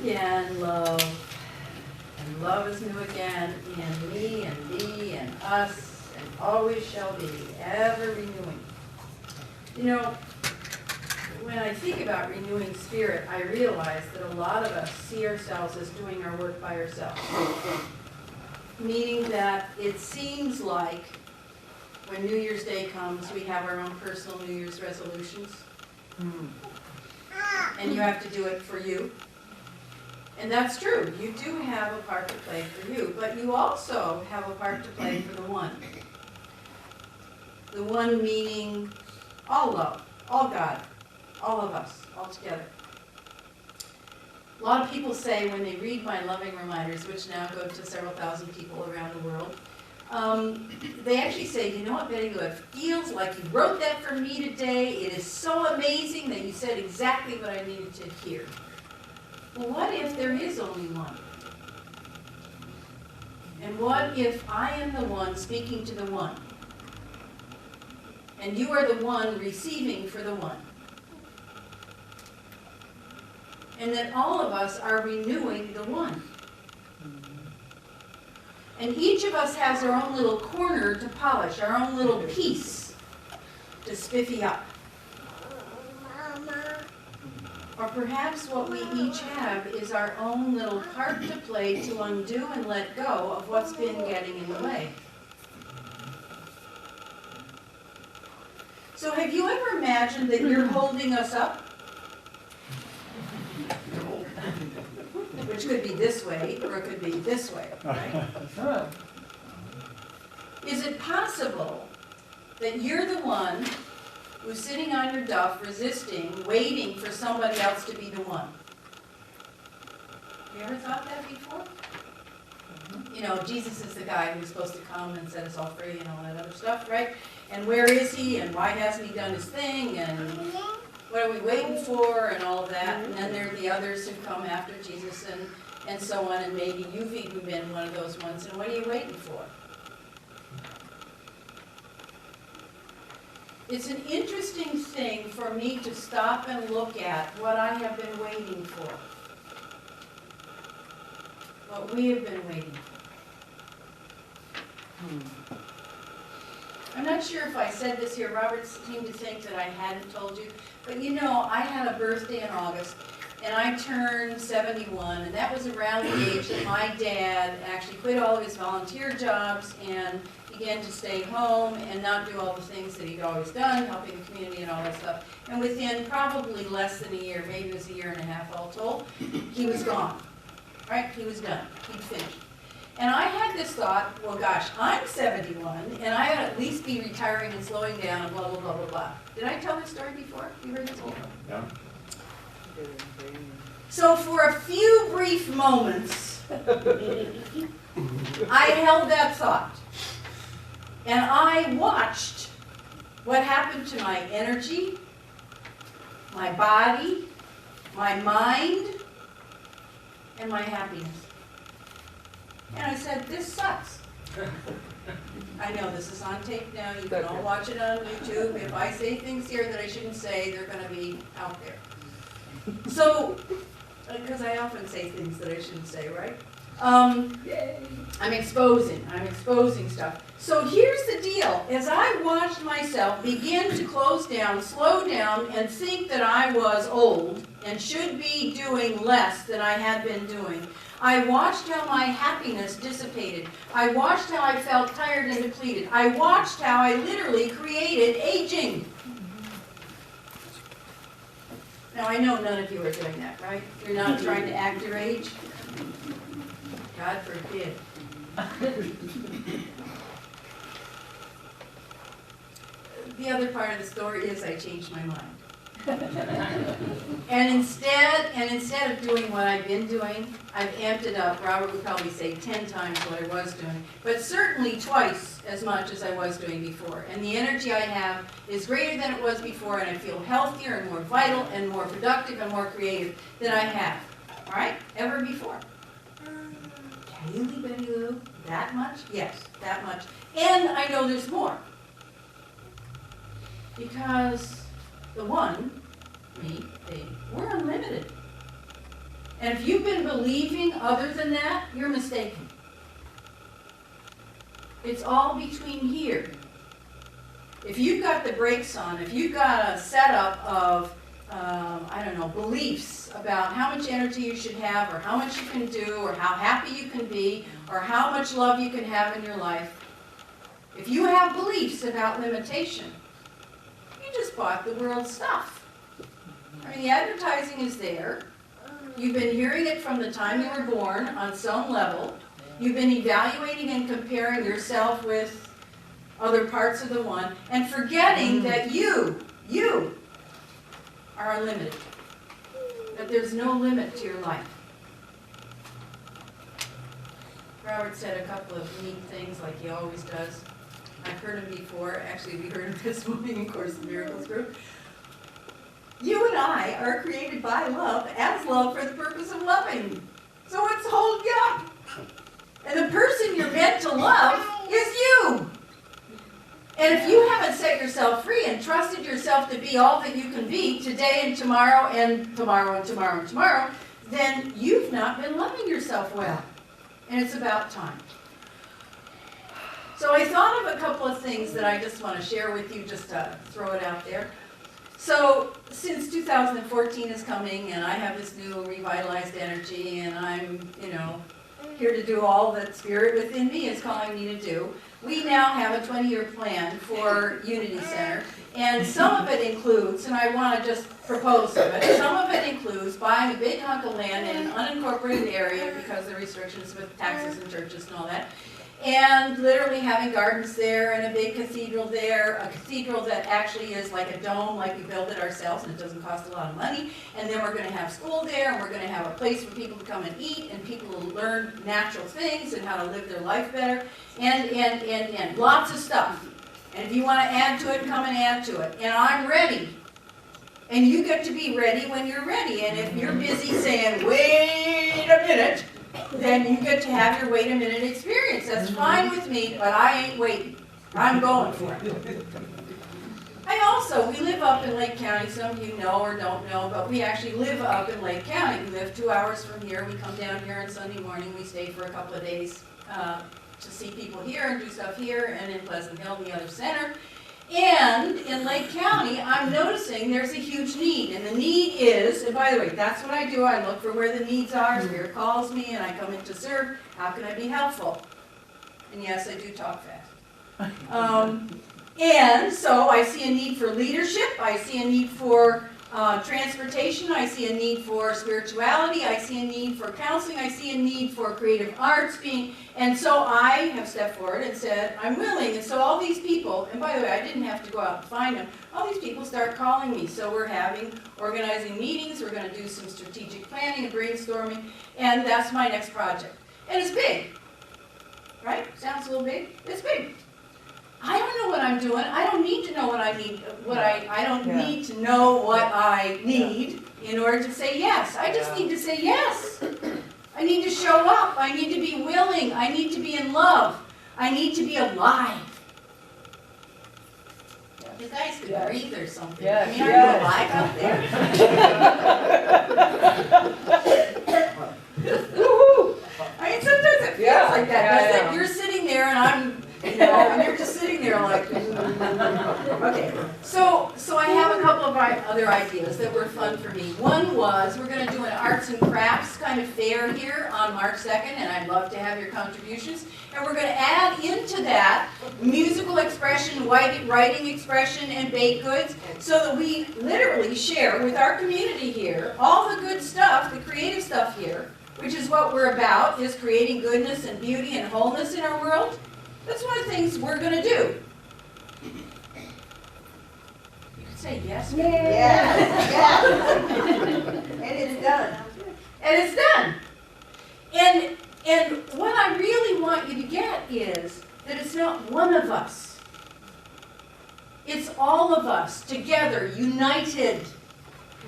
again, love. And love is new again in me and thee and us, and always shall be, ever renewing. You know, when I think about renewing spirit, I realize that a lot of us see ourselves as doing our work by ourselves. Meaning that it seems like when New Year's Day comes, we have our own personal New Year's resolutions. And you have to do it for you. And that's true. You do have a part to play for you, but you also have a part to play for the one. The one meaning all love, all God, all of us, all together. A lot of people say when they read my loving reminders, which now go to several thousand people around the world, they actually say, you know what, Betty Lou, it feels like you wrote that for me today. It is so amazing that you said exactly what I needed to hear. Well, what if there is only one? And what if I am the one speaking to the one? And you are the one receiving for the one? And that all of us are renewing the one. And each of us has our own little corner to polish, our own little piece to spiffy up. Or perhaps what we each have is our own little part to play to undo and let go of what's been getting in the way. So have you ever imagined that you're holding us up? Which could be this way, or it could be this way, right? Is it possible that you're the one who's sitting on your duff, resisting, waiting for somebody else to be the one? You ever thought that before? You know, Jesus is the guy who's supposed to come and set us all free and all that other stuff, right? And where is he, and why hasn't he done his thing, and what are we waiting for, and all of that. And then there are the others who come after Jesus, and so on, and maybe you've even been one of those ones, and what are you waiting for? It's an interesting thing for me to stop and look at what I have been waiting for. What we have been waiting for. I'm not sure if I said this here. Robert seemed to think that I hadn't told you. But you know, I had a birthday in August, and I turned 71, and that was around the age that my dad actually quit all of his volunteer jobs and began to stay home and not do all the things that he'd always done, helping the community and all that stuff. And within probably less than a year, maybe it was a year and a half all told, he was gone. Right? He was done. He'd finished. And I had this thought, well gosh, I'm 71, and I ought to at least be retiring and slowing down and blah, blah, blah, blah, blah. Did I tell this story before? You heard this before? Yeah. So for a few brief moments, I held that thought. And I watched what happened to my energy, my body, my mind, and my happiness. And I said, this sucks. I know this is on tape now. You can all watch it on YouTube. If I say things here that I shouldn't say, they're going to be out there. So, because I often say things that I shouldn't say, right? I'm exposing stuff. So here's the deal. As I watched myself begin to close down, slow down, and think that I was old and should be doing less than I had been doing, I watched how my happiness dissipated. I watched how I felt tired and depleted. I watched how I literally created aging. Now, I know none of you are doing that, right? You're not trying to act your age. God forbid. The other part of the story is I changed my mind. And instead of doing what I've been doing, I've amped it up. Robert would probably say 10 times what I was doing, but certainly twice as much as I was doing before. And the energy I have is greater than it was before, and I feel healthier and more vital and more productive and more creative than I have, all right, ever before. Really, Betty Lou? That much? Yes, that much. And I know there's more. Because the one, me, they, we're unlimited. And if you've been believing other than that, you're mistaken. It's all between here. If you've got the brakes on, if you've got a setup of, I don't know, beliefs about how much energy you should have, or how much you can do, or how happy you can be, or how much love you can have in your life, if you have beliefs about limitation, you just bought the world's stuff. I mean, the advertising is there. You've been hearing it from the time you were born on some level. You've been evaluating and comparing yourself with other parts of the one, and forgetting that you are unlimited. That there's no limit to your life. Robert said a couple of neat things like he always does. I've heard him before. Actually, we heard him this morning in Course in Miracles group. You and I are created by love, as love, for the purpose of loving. So what's holding you up? And the person you're meant to love is you. And if you haven't set yourself free and trusted yourself to be all that you can be today and tomorrow and tomorrow and tomorrow and tomorrow, then you've not been loving yourself well. And it's about time. So I thought of a couple of things that I just want to share with you, just to throw it out there. So since 2014 is coming, and I have this new revitalized energy, and I'm, here to do all that Spirit within me is calling me to do, we now have a 20-year plan for Unity Center. And some of it includes, and I want to just propose some of it, some of it includes buying a big hunk of land in an unincorporated area because of the restrictions with taxes and churches and all that. And literally having gardens there and a big cathedral there, a cathedral that actually is like a dome, like we build it ourselves, and it doesn't cost a lot of money. And then we're going to have school there, and we're going to have a place for people to come and eat, and people will learn natural things and how to live their life better, and lots of stuff. And if you want to add to it, come and add to it. And I'm ready. And you get to be ready when you're ready. And if you're busy saying, wait a minute, then you get to have your wait a minute experience. That's fine with me, but I ain't waiting. I'm going for it. We live up in Lake County. Some of you know or don't know, but we actually live up in Lake County. We live 2 hours from here. We come down here on Sunday morning. We stay for a couple of days to see people here and do stuff here, and in Pleasant Hill, the other center. And in Lake County, I'm noticing there's a huge need. And the need is, and by the way, that's what I do. I look for where the needs are. Spirit calls me, and I come in to serve. How can I be helpful? And yes, I do talk fast. And so I see a need for leadership. I see a need for transportation. I see a need for spirituality. I see a need for counseling. I see a need for creative arts and so I have stepped forward and said, I'm willing. And so all these people, and by the way, I didn't have to go out and find them, all these people start calling me. So we're organizing meetings. We're going to do some strategic planning and brainstorming. And that's my next project. And it's big, right? Sounds a little big? It's big. I don't know what I'm doing. I don't need to know what I need. I don't need to know what I need in order to say yes. I just need to say yes. I need to show up. I need to be willing. I need to be in love. I need to be alive. You guys could breathe or something. I mean, are you alive out there? Woo-hoo! I mean, sometimes it feels like that, doesn't it? You're sitting there and I'm and you're just sitting there like, okay. So I have a couple of other ideas that were fun for me. One was we're going to do an arts and crafts kind of fair here on March 2nd, and I'd love to have your contributions. And we're going to add into that musical expression, writing expression, and baked goods, so that we literally share with our community here all the good stuff, the creative stuff here, which is what we're about, is creating goodness and beauty and wholeness in our world. That's one of the things we're going to do. You can say yes. Yes. And it's done. And it's done. And what I really want you to get is that it's not one of us. It's all of us together, united,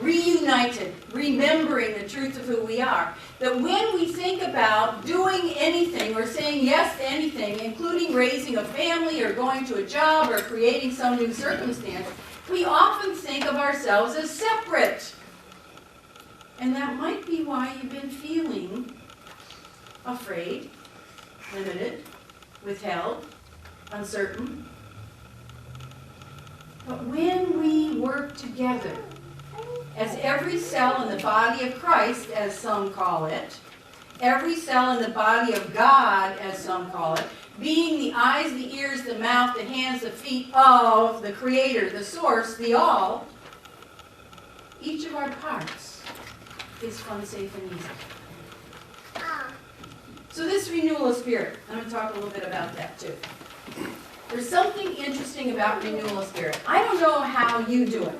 reunited, remembering the truth of who we are. That when we think about doing anything or saying yes to anything, including raising a family or going to a job or creating some new circumstance, we often think of ourselves as separate. And that might be why you've been feeling afraid, limited, withheld, uncertain. But when we work together, as every cell in the body of Christ, as some call it, every cell in the body of God, as some call it, being the eyes, the ears, the mouth, the hands, the feet of the Creator, the Source, the All, each of our parts is fun, safe, and easy. So this renewal of spirit, I'm going to talk a little bit about that too. There's something interesting about renewal of spirit. I don't know how you do it.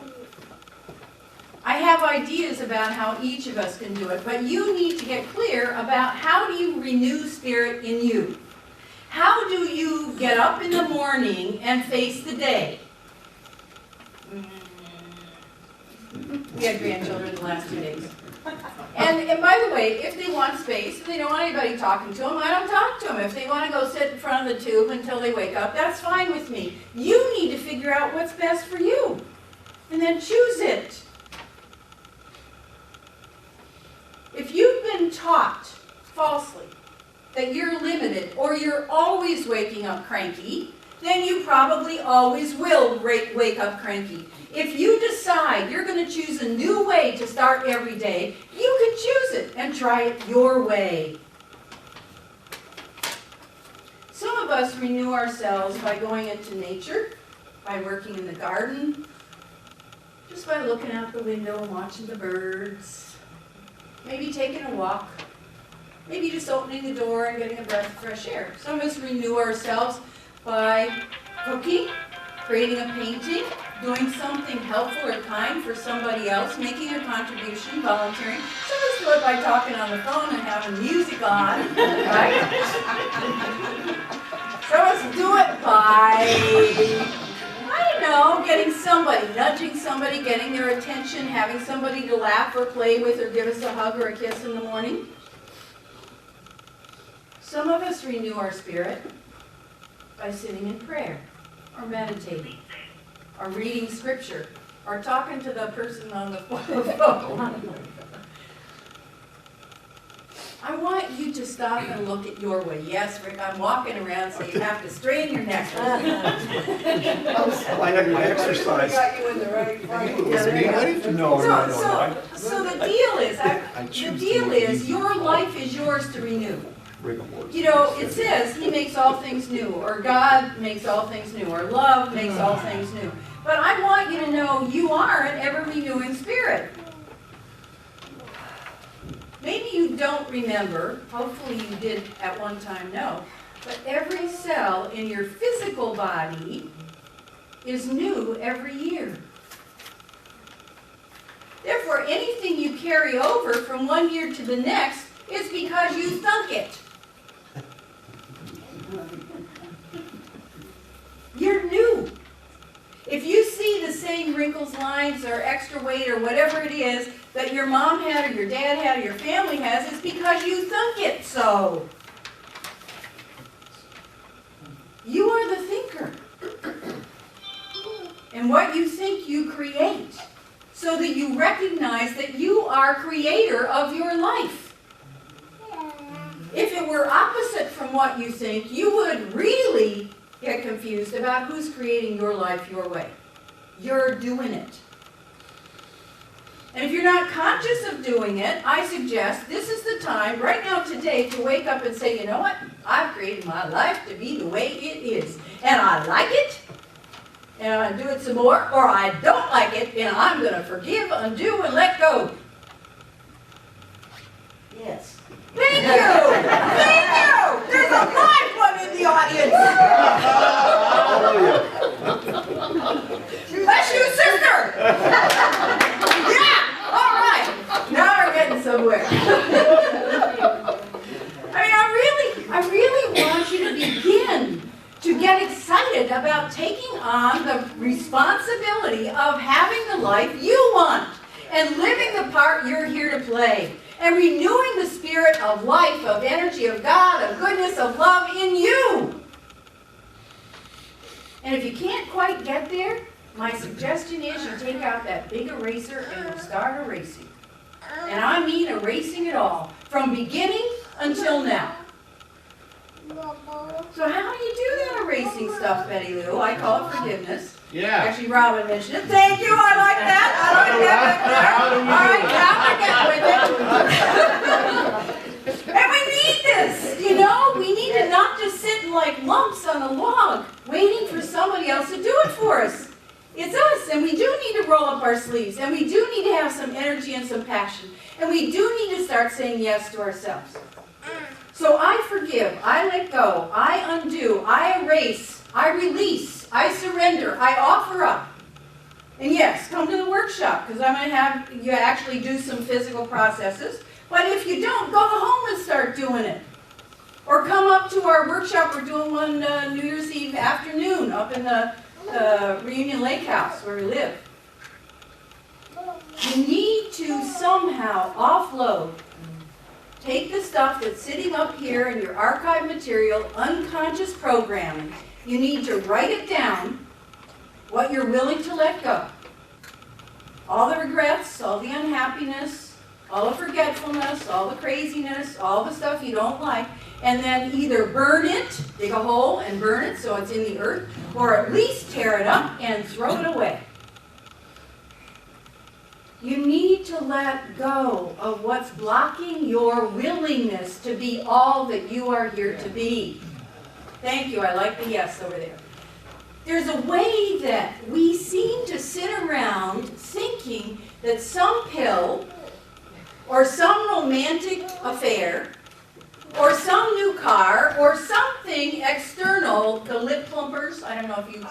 I have ideas about how each of us can do it, but you need to get clear about how do you renew spirit in you. How do you get up in the morning and face the day? We had grandchildren the last 2 days. And by the way, if they want space, if they don't want anybody talking to them, I don't talk to them. If they want to go sit in front of the tube until they wake up, that's fine with me. You need to figure out what's best for you, and then choose it. If you've been taught falsely that you're limited or you're always waking up cranky, then you probably always will wake up cranky. If you decide you're going to choose a new way to start every day, you can choose it and try it your way. Some of us renew ourselves by going into nature, by working in the garden, just by looking out the window and watching the birds, maybe taking a walk, maybe just opening the door and getting a breath of fresh air. Some of us renew ourselves by cooking, creating a painting, doing something helpful or kind for somebody else, making a contribution, volunteering. Some of us do it by talking on the phone and having music on, right? Some of us do it by, I don't know, getting somebody, nudging somebody, getting their attention, having somebody to laugh or play with or give us a hug or a kiss in the morning. Some of us renew our spirit by sitting in prayer, or meditating, or reading scripture, or talking to the person on the phone. I want you to stop and look at your way. Yes, Rick, I'm walking around so you have to strain your neck. I like my exercise. Got you in the right frame. No. So the deal is, your life is yours to renew. You know, it says He makes all things new, or God makes all things new, or love makes all things new. But I want you to know you are an ever-renewing spirit. Maybe you don't remember, hopefully you did at one time know, but every cell in your physical body is new every year. Therefore, anything you carry over from one year to the next is because you thunk it. You're new. If you see the same wrinkles, lines, or extra weight, or whatever it is that your mom had, or your dad had, or your family has, it's because you thunk it so. You are the thinker. And what you think, you create. So that you recognize that you are creator of your life. If it were opposite from what you think, you would really get confused about who's creating your life your way. You're doing it. And if you're not conscious of doing it, I suggest this is the time, right now today, to wake up and say, you know what? I've created my life to be the way it is. And I like it, and I'm going to do it some more, or I don't like it, and I'm going to forgive, undo, and let go. Yes. Thank you! Thank you! There's a live one in the audience! Bless you, sister! Yeah! All right! Now we're getting somewhere. I really want you to begin to get excited about taking on the responsibility of having the life you want and living the part you're here to play. And renewing the spirit of life, of energy, of God, of goodness, of love in you. And if you can't quite get there, my suggestion is you take out that big eraser and you start erasing. And I mean erasing it all, from beginning until now. So how do you do that erasing stuff, Betty Lou? I call it forgiveness. Yeah. Actually, Robin mentioned it. Thank you, I like that. I like that. All right, now I get with it. And we need this, you know? We need to not just sit like lumps on a log, waiting for somebody else to do it for us. It's us, and we do need to roll up our sleeves, and we do need to have some energy and some passion, and we do need to start saying yes to ourselves. So I forgive, I let go, I undo, I erase, I release, I surrender, I offer up. And yes, come to the workshop, because I'm going to have you actually do some physical processes. But if you don't, go home and start doing it. Or come up to our workshop. We're doing one New Year's Eve afternoon up in the Reunion Lake House where we live. You need to somehow offload. Take the stuff that's sitting up here in your archive material, unconscious programming. You need to write it down, what you're willing to let go. All the regrets, all the unhappiness, all the forgetfulness, all the craziness, all the stuff you don't like, and then either burn it, dig a hole and burn it so it's in the earth, or at least tear it up and throw it away. You need to let go of what's blocking your willingness to be all that you are here to be. Thank you, I like the yes over there. There's a way that we seem to sit around thinking that some pill, or some romantic affair, or some new car, or something external, the lip plumpers, I don't know if you,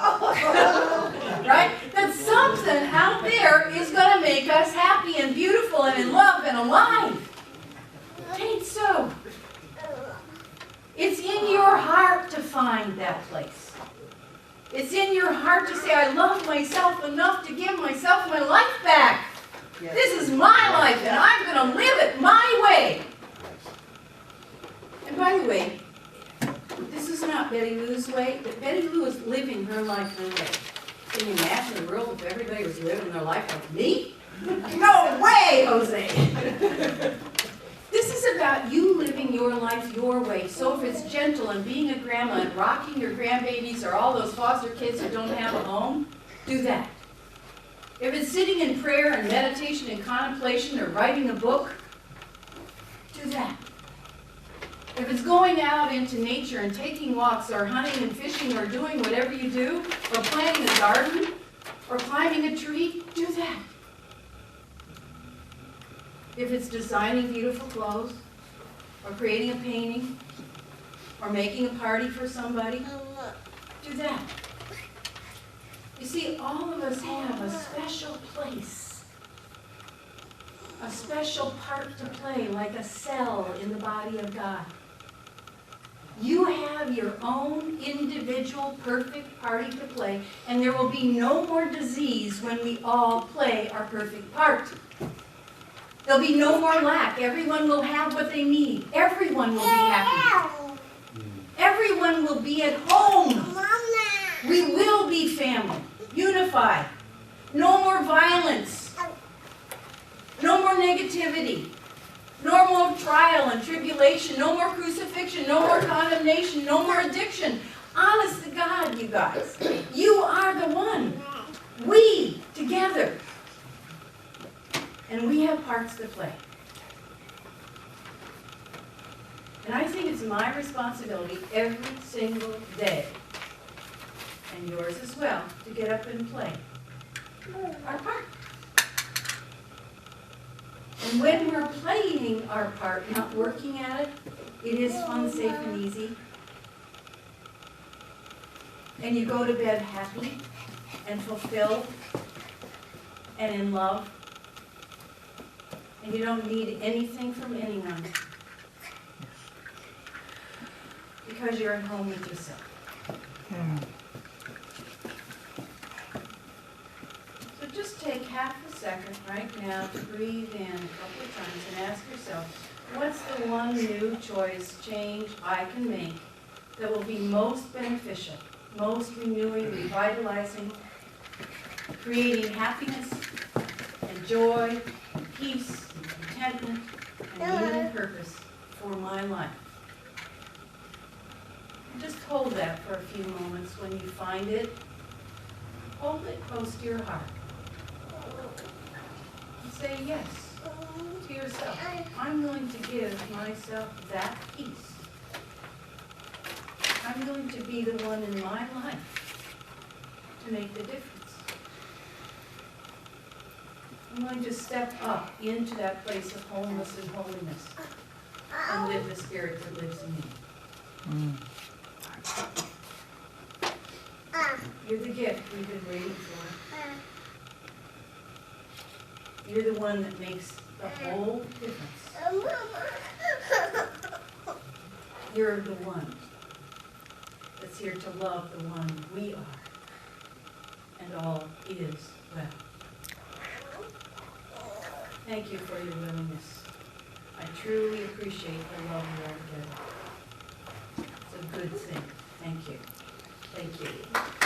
right? That something out there is going to make us happy and beautiful and in love and alive. It ain't so. It's in your heart to find that place. It's in your heart to say, I love myself enough to give myself my life back. Yes. This is my life, and I'm going to live it my way. And by the way, this is not Betty Lou's way, but Betty Lou is living her life her way. Can you imagine the world if everybody was living their life like me? No way, Jose! This is about you living your life your way. So if it's gentle and being a grandma and rocking your grandbabies or all those foster kids who don't have a home, do that. If it's sitting in prayer and meditation and contemplation or writing a book, do that. If it's going out into nature and taking walks or hunting and fishing or doing whatever you do, or planting a garden or climbing a tree, do that. If it's designing beautiful clothes or creating a painting or making a party for somebody, do that. You see, all of us have a special place, a special part to play, like a cell in the body of God. You have your own individual perfect party to play, and there will be no more disease when we all play our perfect part. There'll be no more lack. Everyone will have what they need. Everyone will be happy. Everyone will be at home. We will be family, unified. No more violence. No more negativity. No more trial and tribulation. No more crucifixion. No more condemnation. No more addiction. Honest to God, you guys. You are the one. We, together. And we have parts to play. And I think it's my responsibility every single day, and yours as well, to get up and play our part. And when we're playing our part, not working at it, it is fun, safe, and easy. And you go to bed happy and fulfilled and in love. And you don't need anything from anyone. Because you're at home with yourself. So just take half a second right now to breathe in a couple of times and ask yourself, what's the one new choice, change I can make that will be most beneficial, most renewing, revitalizing, creating happiness and joy, and peace, contentment and meaning and purpose for my life. And just hold that for a few moments. When you find it, hold it close to your heart. And say yes to yourself. I'm willing to give myself that peace. I'm willing to be the one in my life to make the difference. I'm willing to step up into that place of wholeness and holiness and live the Spirit that lives in me. You're the gift we've been waiting for. You're the one that makes the whole difference. You're the one that's here to love the one we are, and all is well. Thank you for your willingness. I truly appreciate the love you all give. It's a good thing. Thank you. Thank you.